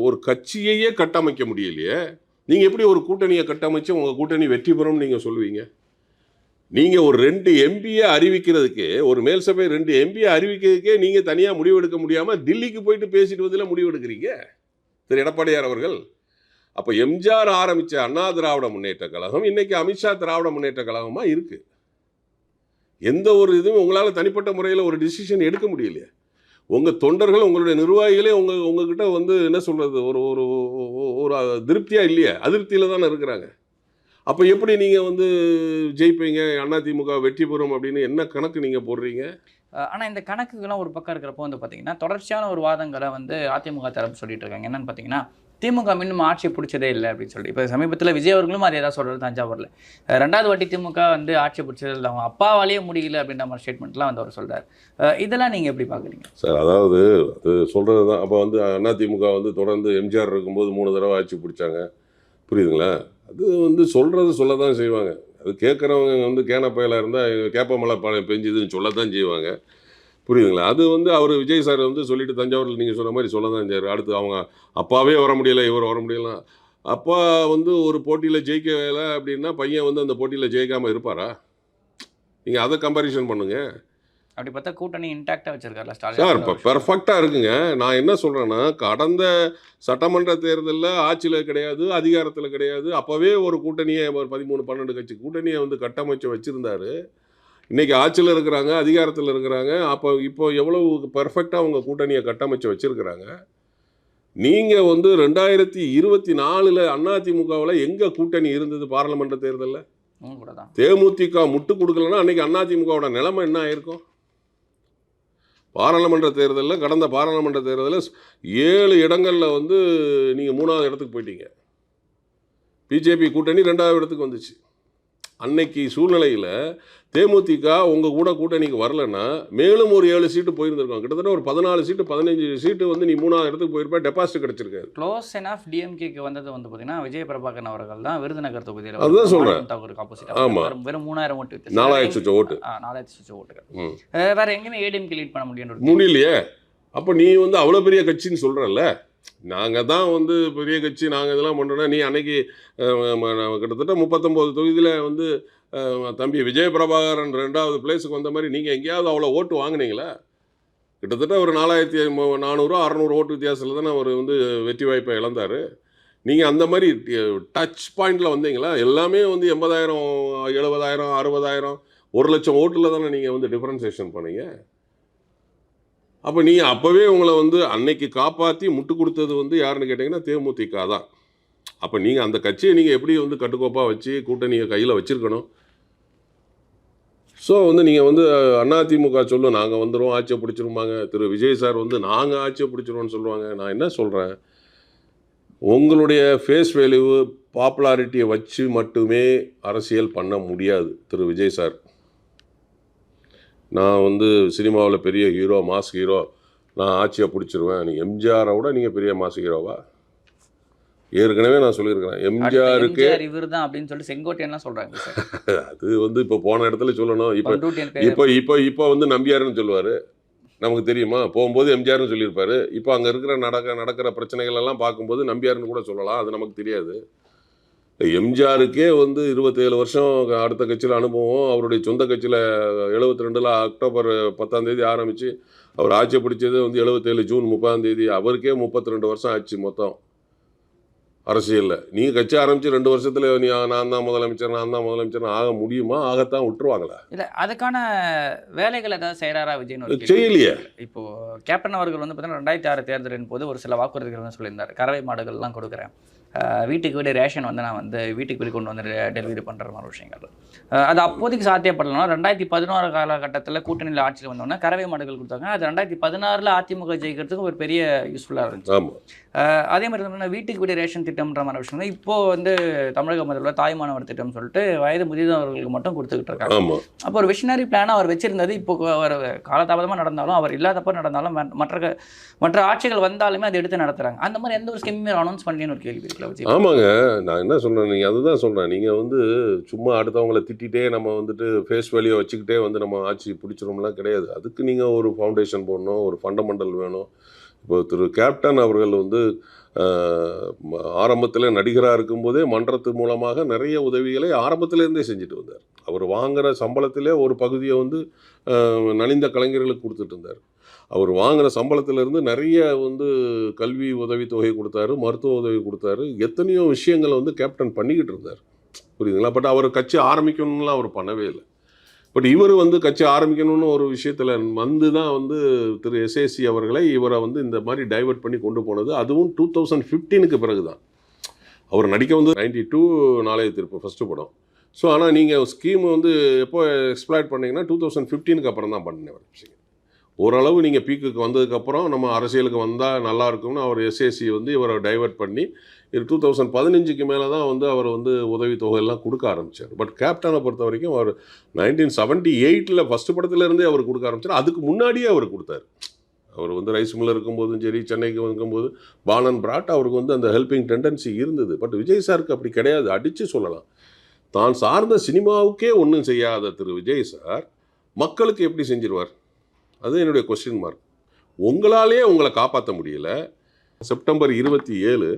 ஒரு கட்சியையே கட்டமைக்க முடியலையே, நீங்கள் எப்படி ஒரு கூட்டணியை கட்டமைச்சு உங்கள் கூட்டணி வெற்றி பெறும்னு நீங்கள் சொல்லுவீங்க? நீங்கள் ஒரு 2 எம்பியை அறிவிக்கிறதுக்கே, ஒரு மேல் சபை 2 எம்பியை அறிவிக்கிறதுக்கே நீங்கள் தனியாக முடிவெடுக்க முடியாமல் டில்லிக்கு போயிட்டு பேசிட்டு வந்ததில் முடிவெடுக்கிறீங்க திரு எடப்பாடியார் அவர்கள். அப்போ எம்ஜிஆர் ஆரம்பித்த அண்ணா திராவிட முன்னேற்ற கழகம் இன்னைக்கு அமித்ஷா திராவிட முன்னேற்ற கழகமாக இருக்குது. எந்த ஒரு இதுவும் உங்களால் தனிப்பட்ட முறையில் ஒரு டிசிஷன் எடுக்க முடியலையே. உங்கள் தொண்டர்கள், உங்களுடைய நிர்வாகிகளே உங்ககிட்ட வந்து என்ன சொல்கிறது, ஒரு ஒரு ஒரு திருப்தியாக இல்லையே, அதிருப்தியில் தானே இருக்கிறாங்க. அப்போ எப்படி நீங்கள் வந்து ஜெயிப்பீங்க, அதிமுக வெற்றி பெறும் அப்படின்னு என்ன கணக்கு நீங்கள் போடுறீங்க? ஆனால் இந்த கணக்குகள்லாம் ஒரு பக்கம் இருக்கிறப்போ வந்து பார்த்தீங்கன்னா தொடர்ச்சியான ஒரு வாதங்களை வந்து அதிமுக தரப்பு சொல்லிட்டு இருக்காங்க. என்னன்னு பார்த்தீங்கன்னா திமுக இன்னும் ஆட்சியை பிடிச்சதே இல்லை அப்படின்னு சொல்லி. இப்போ சமீபத்தில் விஜய் அவர்களும் அதே தான் சொல்கிறது தஞ்சாவூரில். 2வது வாட்டி திமுக வந்து ஆட்சி பிடிச்சது இல்லை, அவங்க அப்பாவாலேயே முடியல அப்படின்ற மாதிரி ஸ்டேட்மெண்ட்லாம் வந்து அவர் சொல்கிறார். இதெல்லாம் நீங்கள் எப்படி பார்க்குறீங்க சார்? அதாவது அது சொல்கிறது தான். அப்போ வந்து அதிமுக வந்து தொடர்ந்து எம்ஜிஆர் இருக்கும்போது 3 தடவை ஆட்சி பிடிச்சாங்க, புரியுதுங்களா? அது வந்து சொல்கிறது சொல்ல தான் செய்வாங்க. அது கேட்குறவங்க வந்து கேனப்பையில் இருந்தால் கேப்ப மழை பெஞ்சுதுன்னு சொல்ல தான் செய்வாங்க, புரியுதுங்களா? அது வந்து அவர் விஜய் சார் வந்து சொல்லிட்டு தஞ்சாவூரில் நீங்கள் சொன்ன மாதிரி சொல்ல தான் செய்வார். அடுத்து அவங்க அப்பாவே வர முடியலை, இவர் வர முடியல. அப்பா வந்து ஒரு போட்டியில் ஜெயிக்கலை அப்படின்னா பையன் வந்து அந்த போட்டியில் ஜெயிக்காமல் இருப்பாரா? நீங்கள் அதை கம்பேரிசன் பண்ணுங்கள். அப்படி பார்த்தா கூட்டணி இன்டாக்டாக வச்சிருக்காருல சார். ஸ்டாலின். இப்போ பெர்ஃபெக்டாக இருக்குங்க. நான் என்ன சொல்கிறேன்னா, கடந்த சட்டமன்ற தேர்தலில் ஆட்சியில் கிடையாது, அதிகாரத்தில் கிடையாது, அப்போவே ஒரு கூட்டணியை, ஒரு 13-12 கட்சி கூட்டணியை வந்து கட்டமைச்சு வச்சுருந்தாரு. இன்றைக்கி ஆட்சியில் இருக்கிறாங்க, அதிகாரத்தில் இருக்கிறாங்க. இப்போ எவ்வளவு பெர்ஃபெக்டாக அவங்க கூட்டணியை கட்டமைச்சு வச்சுருக்கிறாங்க. நீங்கள் வந்து 2024 அதிமுகவில் எங்கே கூட்டணி இருந்தது? பாராளுமன்ற தேர்தலில் கூட தான் தேமுதிக முட்டு கொடுக்கலன்னா அன்றைக்கி அதிமுகவோட நிலைமை என்ன ஆயிருக்கும்? பாராளுமன்ற தேர்தலில், கடந்த பாராளுமன்ற தேர்தலில் 7 இடங்களில் வந்து நீங்கள் 3வது இடத்துக்கு போயிட்டீங்க. பிஜேபி கூட்டணி 2வது இடத்துக்கு வந்துச்சு. அன்னைக்கு சூழ்நிலையில் தேமுதிக உங்கள் கூட கூட்டணிக்கு வரலன்னா மேலும் ஒரு 7 சீட்டு போயிருந்திருக்கோம். கிட்டத்தட்ட ஒரு 14 சீட்டு 15 சீட்டு வந்து நீ 3வது இடத்துக்கு போயிருப்பா, டெபாசிட் கிடைச்சிருக்காது. க்ளோஸ் எனாஃப் டிஎம்கேக்கு வந்தது வந்து பார்த்தீங்கன்னா விஜய் பிரபாகரன் அவர்கள் தான் விருதுநகர் தொகுதியில். அதுதான் சொல்கிறேன். ஆப்போசிட். ஆமாம், வெறும் 3000 ஓட்டு, 4000 ஓட்டு, 4000 ஓட்டுகள். வேற எங்கேயுமே ஏடிஎம்கே லீட் பண்ண முடியலையே. அப்போ நீ வந்து அவ்வளோ பெரிய கட்சின்னு சொல்கிறல்ல, நாங்கள் தான் வந்து பெரிய கட்சி, நாங்கள் இதெல்லாம் பண்ணுறோன்னா, நீ அன்னைக்கு கிட்டத்தட்ட 39 தொகுதியில் வந்து தம்பி விஜய் பிரபாகரன் 2வது பிளேஸுக்கு வந்த மாதிரி நீங்கள் எங்கேயாவது அவ்வளோ ஓட்டு வாங்கினீங்களா? கிட்டத்தட்ட ஒரு 4400-600 ஓட்டு வித்தியாசத்தில் தானே அவர் வந்து வெற்றி வாய்ப்பை இழந்தார். நீங்கள் அந்த மாதிரி டச் பாயிண்டில் வந்தீங்களா? எல்லாமே வந்து 80,000, 70,000, 60,000, 1,00,000 ஓட்டில் தானே நீங்கள் வந்து டிஃப்ரென்சேஷன் பண்ணீங்க. அப்போ நீங்கள் அப்போவே உங்களை வந்து அன்னைக்கு காப்பாற்றி முட்டு கொடுத்தது வந்து யாருன்னு கேட்டிங்கன்னா தேமுதிக தான். அப்போ நீங்கள் அந்த கட்சியை நீங்கள் எப்படி வந்து கட்டுக்கோப்பாக வச்சு கூட்டணியை கையில் வச்சுருக்கணும். ஸோ வந்து நீங்கள் வந்து அதிமுக சொல்லும் நாங்கள் வந்துடுவோம், ஆட்சியை பிடிச்சிருவாங்க. திரு விஜய் சார் வந்து நாங்கள் ஆட்சியை பிடிச்சிருவோன்னு சொல்லுவாங்க. நான் என்ன சொல்கிறேன், உங்களுடைய ஃபேஸ் வேல்யூ பாப்புலாரிட்டியை வச்சு மட்டுமே அரசியல் பண்ண முடியாது திரு விஜய் சார். நான் வந்து சினிமாவில் பெரிய ஹீரோ, மாஸ் ஹீரோ, நான் ஆட்சியை பிடிச்சிருவேன். நீங்கள் எம்ஜிஆரை விட நீங்கள் பெரிய மாஸ் ஹீரோவா? ஏற்கனவே நான் சொல்லியிருக்கிறேன், எம்ஜிஆருக்கு இவர் தான் அப்படின்னு சொல்லிட்டு செங்கோட்டையன்லாம் சொல்கிறாங்க சார். அது வந்து இப்போ போன இடத்துல சொல்லணும். இப்போ வந்து நம்பியாருன்னு சொல்லுவார், நமக்கு தெரியுமா? போகும்போது எம்ஜிஆர்னு சொல்லியிருப்பார். இப்போ அங்கே இருக்கிற நடக்கிற பிரச்சனைகள் எல்லாம் பார்க்கும்போது நம்பியாருன்னு கூட சொல்லலாம், அது நமக்கு தெரியாது. எம்ஜிஆருக்கே வந்து 27 வருஷம் அடுத்த கட்சியில் அனுபவம். அவருடைய சொந்த கட்சியில் 72 அக்டோபர் 10 ஆரம்பித்து அவர் ஆட்சி பிடிச்சது வந்து 77 ஜூன் 30. அவருக்கே 32 வருஷம் ஆச்சு மொத்தம் அரசியலில். நீங்கள் கட்சி ஆரம்பித்து 2 வருஷத்தில் நான் தான் முதலமைச்சர் ஆக முடியுமா? ஆகத்தான் விட்டுருவாங்களா? இல்லை, அதுக்கான வேலைகள் ஏதாவது செய்கிறாரா விஜய்னு? செய்யலையே. இப்போது கேப்டன் அவர்கள் வந்து பார்த்தீங்கன்னா 2006 தேர்தலின் போது ஒரு சில வாக்குறுதிகள் சொல்லியிருந்தார். கறவை மாடுகள்லாம் கொடுக்குறேன், வீட்டுக்கு வீடு ரேஷன் வந்து நான் வந்து வீட்டுக்கு வீடு கொண்டு வந்து டெலிவரி பண்ணுற மாதிரி விஷயங்கள். அது அப்போதைக்கு சாத்தியப்படலாம். 2011 காலகட்டத்தில் கூட்டணியில் ஆட்சியில் வந்தோன்னா கறவை மாடுகள் கொடுத்தாங்க. அது 2016 அதிமுக ஜெயிக்கிறதுக்கு ஒரு பெரிய யூஸ்ஃபுல்லாக இருந்துச்சு. அதே மாதிரி வந்து வீட்டுக்கு வீடு ரேஷன் திட்டம்ன்ற மாதிரி விஷயம் இப்போது வந்து தமிழக முதல்வர் தாய்மானவர் திட்டம் சொல்லிட்டு வயது முதிர்ந்தவர்களுக்கு மட்டும் கொடுத்துக்கிட்டு இருக்காங்க. அப்போ ஒரு விஷனரி பிளானாக அவர் வச்சிருந்தது. இப்போ அவர் காலதாமதமாக நடந்தாலும், அவர் இல்லாதப்போ நடந்தாலும், மற்ற ஆட்சிகள் வந்தாலுமே அதை எடுத்து நடத்துகிறாங்க. அந்த மாதிரி எந்த ஒரு ஸ்கீமே அனௌன்ஸ் பண்ணலன்னு ஒரு கேள்வி இருக்கு. ஆமாங்க, நான் என்ன சொல்கிறேன், நீங்கள் அதுதான் சொல்கிறேன். நீங்கள் வந்து சும்மா அடுத்தவங்களை திட்டிகிட்டே நம்ம வந்துட்டு ஃபேஸ் வேல்யூ வச்சுக்கிட்டே வந்து நம்ம ஆட்சி பிடிச்சிரோம்லாம் கிடையாது. அதுக்கு நீங்கள் ஒரு ஃபவுண்டேஷன் போடணும், ஒரு ஃபண்டமெண்டல் வேணும். இப்போ திரு கேப்டன் அவர்கள் வந்து ஆரம்பத்தில் நடிகராக இருக்கும்போதே மன்றத்து மூலமாக நிறைய உதவிகளை ஆரம்பத்திலேருந்தே செஞ்சுட்டு வந்தார். அவர் வாங்குகிற சம்பளத்திலே ஒரு பகுதியை வந்து நலிந்த கலைஞர்களுக்கு கொடுத்துட்டு இருந்தார். அவர் வாங்குகிற சம்பளத்திலேருந்து நிறைய வந்து கல்வி உதவித்தொகை கொடுத்தாரு, மருத்துவ உதவி கொடுத்தாரு, எத்தனையோ விஷயங்களை வந்து கேப்டன் பண்ணிக்கிட்டு இருந்தார். புரியுதுங்களா? பட் அவர் கட்சி ஆரம்பிக்கணும்லாம் அவர் பண்ணவே இல்லை. பட் இவர் வந்து கட்சி ஆரம்பிக்கணும்னு ஒரு விஷயத்தில் வந்து தான் வந்து திரு எஸ்ஏசி அவர்களை இவரை வந்து இந்த மாதிரி டைவர்ட் பண்ணி கொண்டு போனது. அதுவும் 2015க்கு பிறகு தான். அவர் நடிக்க வந்து 92 நாளைய தீர்ப்பு ஃபஸ்ட்டு படம். ஸோ ஆனால் நீங்கள் ஸ்கீம் வந்து எப்போ எக்ஸ்ப்ளாய்ட் பண்ணிங்கன்னா 2015க்கு அப்புறம் தான் பண்ணினேன் விஷயம். ஓரளவு நீங்கள் பீக்குக்கு வந்ததுக்கப்புறம் நம்ம அரசியலுக்கு வந்தால் நல்லாயிருக்கும்னு அவர் எஸ்ஏசி வந்து இவரை டைவர்ட் பண்ணி 2015க்கு மேலே தான் வந்து அவர் வந்து உதவித்தொகையெல்லாம் கொடுக்க ஆரம்பித்தார். பட் கேப்டனை பொறுத்த வரைக்கும் அவர் 1978 ஃபஸ்ட்டு படத்துலேருந்தே அவர் கொடுக்க ஆரம்பித்தார். அதுக்கு முன்னாடியே அவர் கொடுத்தார். அவர் வந்து ரைஸ் மில்லில் இருக்கும்போதும் சரி, சென்னைக்கு இருக்கும்போது பானன் பிராட் அவருக்கு வந்து அந்த ஹெல்பிங் டெண்டன்சி இருந்தது. பட் விஜய் சாருக்கு அப்படி கிடையாது. அடித்து சொல்லலாம், தான் சார்ந்த சினிமாவுக்கே ஒன்றும் செய்யாத திரு விஜய் சார் மக்களுக்கு எப்படி செஞ்சிருவார்? அது என்னுடைய கொஸ்டின் மார்க். உங்களாலேயே உங்களை காப்பாற்ற முடியல. செப்டம்பர் 27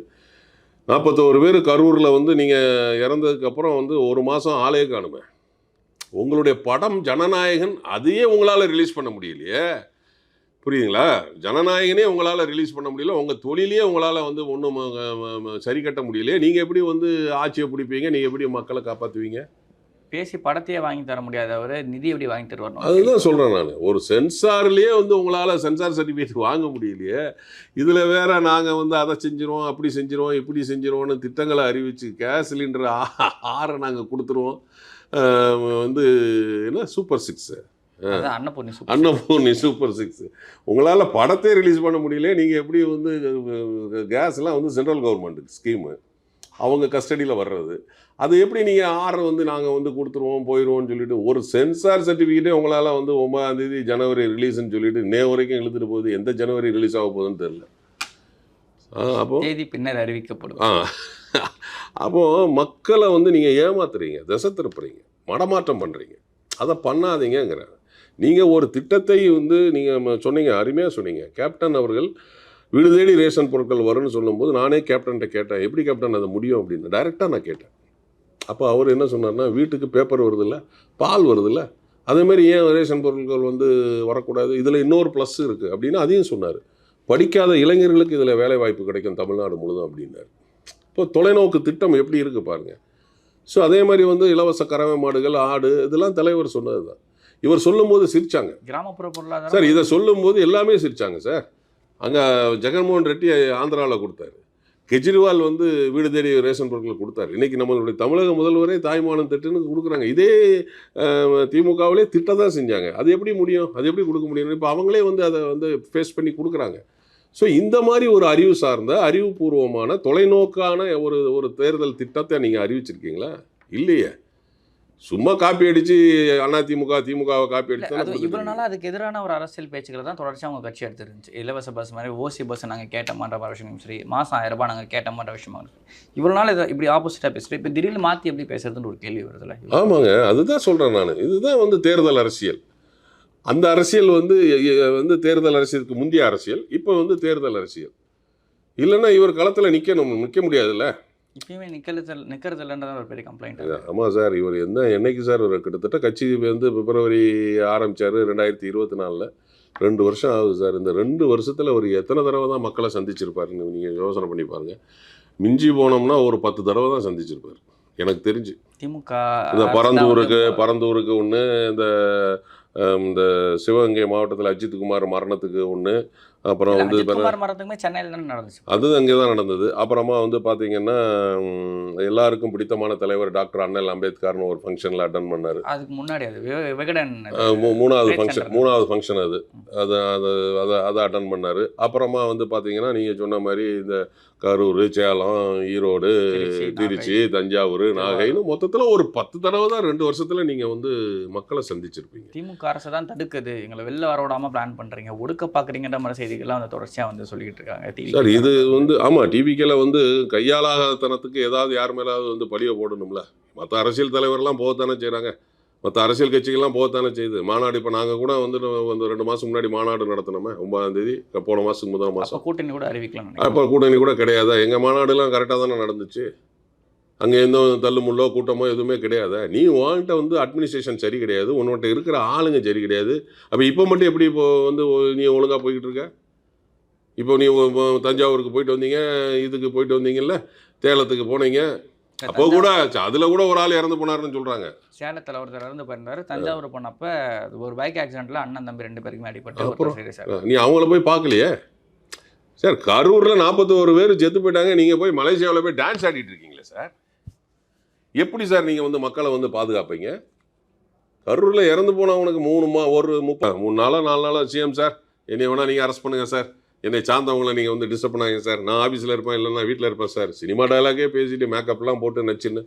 41 பேர் கரூரில் வந்து நீங்கள் இறந்ததுக்கப்புறம் வந்து ஒரு மாதம் ஆளே காணுமே. உங்களுடைய படம் ஜனநாயகன், அதையே உங்களால் ரிலீஸ் பண்ண முடியலையே. புரியுதுங்களா? ஜனநாயகனே உங்களால் ரிலீஸ் பண்ண முடியல. உங்கள் தொழிலே உங்களால் வந்து ஒன்றும் சரி கட்ட முடியலையே. நீங்கள் எப்படி வந்து ஆட்சியை பிடிப்பீங்க? நீங்கள் எப்படி மக்களை காப்பாற்றுவீங்க? பேசி படத்தையே வாங்கி தர முடியாத அவர் நிதி எப்படி வாங்கி தருவார்? அதுதான் சொல்கிறேன் நான். ஒரு சென்சார்லேயே வந்து உங்களால் சென்சார் சர்டிஃபிகேட் வாங்க முடியலையே. இதில் வேற நாங்கள் வந்து அதை செஞ்சிருவோம், அப்படி செஞ்சிருவோம், இப்படி செஞ்சிருவோம்னு திட்டங்களை அறிவித்து கேஸ் சிலிண்டர் 6 நாங்கள் கொடுத்துருவோம். வந்து என்ன சூப்பர் 6 அன்னபூர்ணி சூப்பர் 6 உங்களால் படத்தை ரிலீஸ் பண்ண முடியல. நீங்கள் எப்படி வந்து கேஸ்லாம் வந்து சென்ட்ரல் கவர்மெண்ட் ஸ்கீமு, அவங்க கஸ்டடியில் வர்றது, அது எப்படி நீங்கள் 6 வந்து நாங்கள் வந்து கொடுத்துருவோம் போயிடுவோம்னு சொல்லிட்டு ஒரு சென்சார் சர்டிஃபிகேட்டே உங்களால் வந்து 9ஆம் தேதி ஜனவரி ரிலீஸ்ன்னு சொல்லிட்டு வரைக்கும் இழுத்துட்டு போகுது. எந்த ஜனவரி ரிலீஸ் ஆக போகுதுன்னு தெரியல. அப்போ தேதி பின்னர் அறிவிக்கப்படும். அப்போது மக்களை வந்து நீங்கள் ஏமாத்துறீங்க, திசை திருப்புறீங்க, மடமாற்றம் பண்ணுறீங்க. அதை பண்ணாதீங்கிறேன். நீங்கள் ஒரு திட்டத்தை வந்து நீங்கள் சொன்னீங்க, அருமையாக சொன்னீங்க. கேப்டன் அவர்கள் வீடு தேடி ரேஷன் பொருட்கள் வரும்னு சொல்லும்போது நானே கேப்டன்கிட்ட கேட்டேன், எப்படி கேப்டன் அது முடியும் அப்படின்னு டைரெக்டாக நான் கேட்டேன். அப்போ அவர் என்ன சொன்னார்னா, வீட்டுக்கு பேப்பர் வருதில்ல, பால் வருதில்ல, அதேமாதிரி ஏன் ரேஷன் பொருட்கள் வந்து வரக்கூடாது, இதில் இன்னொரு ப்ளஸ் இருக்குது அப்படின்னு அதையும் சொன்னார். படிக்காத இளைஞர்களுக்கு இதில் வேலை வாய்ப்பு கிடைக்கும் தமிழ்நாடு முழுதும் அப்படின்னாரு. இப்போ தொலைநோக்கு திட்டம் எப்படி இருக்குது பாருங்கள். ஸோ அதே மாதிரி வந்து இலவச கறவை மாடுகள், ஆடு, இதெல்லாம் தலைவர் சொன்னது தான். இவர் சொல்லும்போது சிரித்தாங்க. கிராமப்புற பொருளாதாரம் சார் இதை சொல்லும்போது எல்லாமே சிரித்தாங்க சார். அங்கே ஜெகன்மோகன் ரெட்டி ஆந்திராவில் கொடுத்தாரு, கெஜ்ரிவால் வந்து வீடு தேடி ரேஷன் பொருட்கள் கொடுத்தாரு. இன்றைக்கி நம்மளுடைய தமிழக முதல்வரே தாய்மானம் திட்டம்னு கொடுக்குறாங்க. இதே திமுகவிலே திட்டம் தான் செஞ்சாங்க. அது எப்படி முடியும்? அது எப்படி கொடுக்க முடியும்? இப்போ அவங்களே வந்து அதை வந்து ஃபேஸ் பண்ணி கொடுக்குறாங்க. ஸோ இந்த மாதிரி ஒரு அறிவு சார்ந்த அறிவுபூர்வமான தொலைநோக்கான ஒரு தேர்தல் திட்டத்தை நீங்கள் அறிவிச்சிருக்கீங்களா? இல்லையே. சும்மா காப்பி அடித்து அதிமுக திமுகவை காப்பி அடித்து அது இவ்வளோ நாளாக அதுக்கு எதிரான ஒரு அரசியல் பேச்சுக்களை தான் தொடர்ச்சியாக அவங்க கட்சி எடுத்துருந்துச்சு. இலவச பஸ் மாதிரி ஓசி பஸ் நாங்கள் கேட்ட மாட்ட விஷயம் சரி, மாதம் 1000 ரூபாய் நாங்கள் கேட்ட மாட்ட விஷயமா சரி, இவ்வளோ நாள் இதை இப்படி ஆப்போசிட்டாக பேசுகிறேன். இப்போ திடீர்னு மாற்றி எப்படி பேசுறதுன்னு ஒரு கேள்வி வருதுல்ல. ஆமாங்க, அதுதான் சொல்கிறேன் நான். இதுதான் தேர்தல் அரசியல். அந்த அரசியல் தேர்தல் அரசியலுக்கு முந்தைய அரசியல், இப்போ தேர்தல் அரசியல். இல்லைன்னா இவர் களத்தில் நிற்க முடியாதுல்ல. இப்பயுமே நிற்கிறது இல்லைன்றதான் ஒரு பெரிய கம்ப்ளைண்ட். ஆமாம் சார், இவர் என்னைக்கு சார் ஒரு கிட்டத்தட்ட கட்சி பிப்ரவரி ஆரம்பித்தார் 2024. 2 வருஷம் ஆகுது சார். இந்த 2 வருஷத்தில் ஒரு எத்தனை தடவை தான் மக்களை சந்திச்சிருப்பாருன்னு நீங்கள் யோசனை பண்ணி பாருங்கள். மிஞ்சி போனோம்னா ஒரு 10 தடவை தான் சந்திச்சிருப்பார் எனக்கு தெரிஞ்சு. திமுக இந்த பரந்தூருக்கு ஒன்று, இந்த சிவகங்கை மாவட்டத்தில் அஜித்குமார் மரணத்துக்கு ஒன்று, அப்புறம் மரணத்துக்குமே சென்னையில் தான் நடந்துச்சு. அது அங்கே தான் நடந்தது. அப்புறமா பார்த்தீங்கன்னா எல்லாருக்கும் பிடித்தமான தலைவர் டாக்டர் அண்ணல் அம்பேத்கர்னு ஒரு ஃபங்க்ஷனில் அட்டன் பண்ணார். அதுக்கு முன்னாடி அது விகடன் மூணாவது ஃபங்க்ஷன் அதை அட்டன் பண்ணார். அப்புறமா பார்த்தீங்கன்னா நீங்கள் சொன்ன மாதிரி இந்த கரூர், சேலம், ஈரோடு, திருச்சி, தஞ்சாவூர், நாகைன்னு மொத்தத்தில் ஒரு 10 தடவை தான் 2 வருஷத்தில் நீங்கள் மக்களை சந்திச்சிருப்பீங்க. திமுக அரசு தான் தடுக்குது, எங்களை வெளில வர விடாமல் பிளான் பண்ணுறீங்க, ஒடுக்க பார்க்குறீங்கன்ற மாதிரி செய்திகள்லாம் தொடர்ச்சியாக சொல்லிக்கிட்டு இருக்காங்க. சார் இது ஆமாம், டிவிக்கில் கையாளாகத்தனத்துக்கு ஏதாவது யார் மேலாவது பழிய போடணும்ல. மற்ற அரசியல் தலைவர்லாம் போகத்தானே செய்கிறாங்க, மற்ற அரசியல் கட்சிகள்லாம் போகத்தானே செய்யுது. மாநாடு இப்போ நாங்கள் கூட 2 மாதம் முன்னாடி மாநாடு நடத்தினோமே, 9ஆம் தேதி, போன மாதத்துக்கு முதல் மாதம். கூட்டணி கூட அறிவிக்கலாம். அப்போ கூட்டணி கூட கிடையாது. எங்கள் மாநாடுலாம் கரெக்டாக தானே நடந்துச்சு. அங்கே எந்த தள்ளுமுள்ளோ கூட்டமோ எதுவுமே கிடையாது. நீ உன்கிட்ட அட்மினிஸ்ட்ரேஷன் சரி கிடையாது, உன்கிட்ட இருக்கிற ஆளுங்க சரி கிடையாது. அப்போ இப்போ மட்டும் எப்படி நீ ஒழுங்காக போய்கிட்டு இருக்க? இப்போ நீ தஞ்சாவூருக்கு போயிட்டு வந்தீங்க, இதுக்கு போயிட்டு வந்தீங்கல்ல, சேலத்துக்கு போனீங்க, அப்போ கூட அதில் கூட ஒரு ஆள் இறந்து போனாருன்னு சொல்கிறாங்க. சேலத்தில் ஒருத்தர் இறந்து போயிருந்தாரு. தஞ்சாவூர் போனப்போ ஒரு பைக் ஆக்சிடென்ட்டில் அண்ணன் தம்பி 2 பேருக்குமே அடிபட்டு. நீ அவங்கள போய் பார்க்கலையே சார். கரூரில் 41 பேர் செத்து போயிட்டாங்க, நீங்கள் போய் மலேசியாவில் போய் டான்ஸ் ஆடிட்டு இருக்கீங்களே சார். எப்படி சார் நீங்கள் மக்களை பாதுகாப்பீங்க? கரூரில் இறந்து போனவனுக்கு 3 நாளா 4 நாளாக சிஎம் சார் என்னை வேணால் நீங்கள் அரெஸ்ட் பண்ணுங்கள் சார், என்னை சார்ந்தவங்களை நீங்கள் டிஸ்டர்ப் பண்ணாங்க சார், நான் ஆஃபீஸில் இருப்பேன், இல்லைன்னா வீட்டில் இருப்பேன் சார். சினிமா டயலாகே பேசிட்டு மேக்கப்லாம் போட்டு நச்சுன்னு.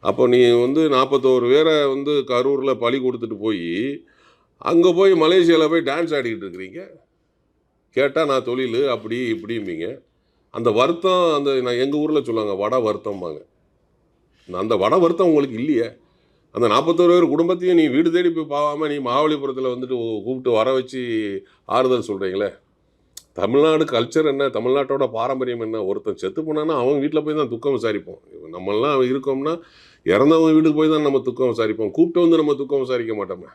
அப்போ நீ 41 பேரை கரூரில் பழி கொடுத்துட்டு போய் அங்கே போய் மலேசியாவில் போய் டான்ஸ் ஆடிக்கிட்டு இருக்கிறீங்க. கேட்டால் நான் தொழில் அப்படி இப்படிம்பீங்க. அந்த வருத்தம் நான் எங்கள் ஊரில் சொல்லுவாங்க வடை வருத்தம்பாங்க. அந்த வடை வருத்தம் உங்களுக்கு இல்லையே. அந்த 41 பேர் குடும்பத்தையும் நீ வீடு தேடி போய் பாவாமல் நீ மகாபலிபுரத்தில் கூப்பிட்டு வர வச்சு ஆறுதல் சொல்கிறீங்களே. தமிழ்நாடு கல்ச்சர் என்ன, தமிழ்நாட்டோட பாரம்பரியம் என்ன? ஒருத்தன் செத்து போனான்னா அவங்க வீட்டில் போய் தான் துக்கம் விசாரிப்போம். நம்மளாம் இருக்கோம்னா இறந்தவங்க வீட்டுக்கு போய் தான் நம்ம துக்கம் விசாரிப்போம், கூப்பிட்டு நம்ம துக்கம் விசாரிக்க மாட்டோமே.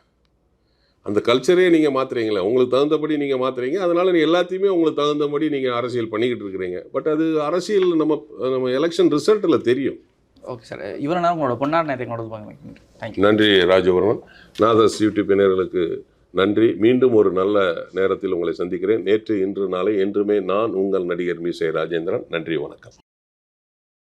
அந்த கல்ச்சரே நீங்கள் மாற்றுறீங்களே, உங்களுக்கு தகுந்தபடி நீங்கள் மாற்றுறீங்க. அதனால் நீ எல்லாத்தையுமே உங்களுக்கு தகுந்தபடி நீங்கள் அரசியல் பண்ணிக்கிட்டு இருக்கிறீங்க. பட் அது அரசியல் நம்ம எலெக்ஷன் ரிசல்ட்டில் தெரியும். ஓகே சார், இவ்வளோ நேரம் உங்களோட பொன்னார் நேரத்தை நன்றி ராஜவர்மன். நாதஸ் யூடியூப் நேயர்களுக்கு நன்றி. மீண்டும் ஒரு நல்ல நேரத்தில் உங்களை சந்திக்கிறேன். நேற்று, இன்று, நாளை, என்றுமே நான் உங்கள் நடிகர் மீசை ராஜேந்திரன். நன்றி, வணக்கம்.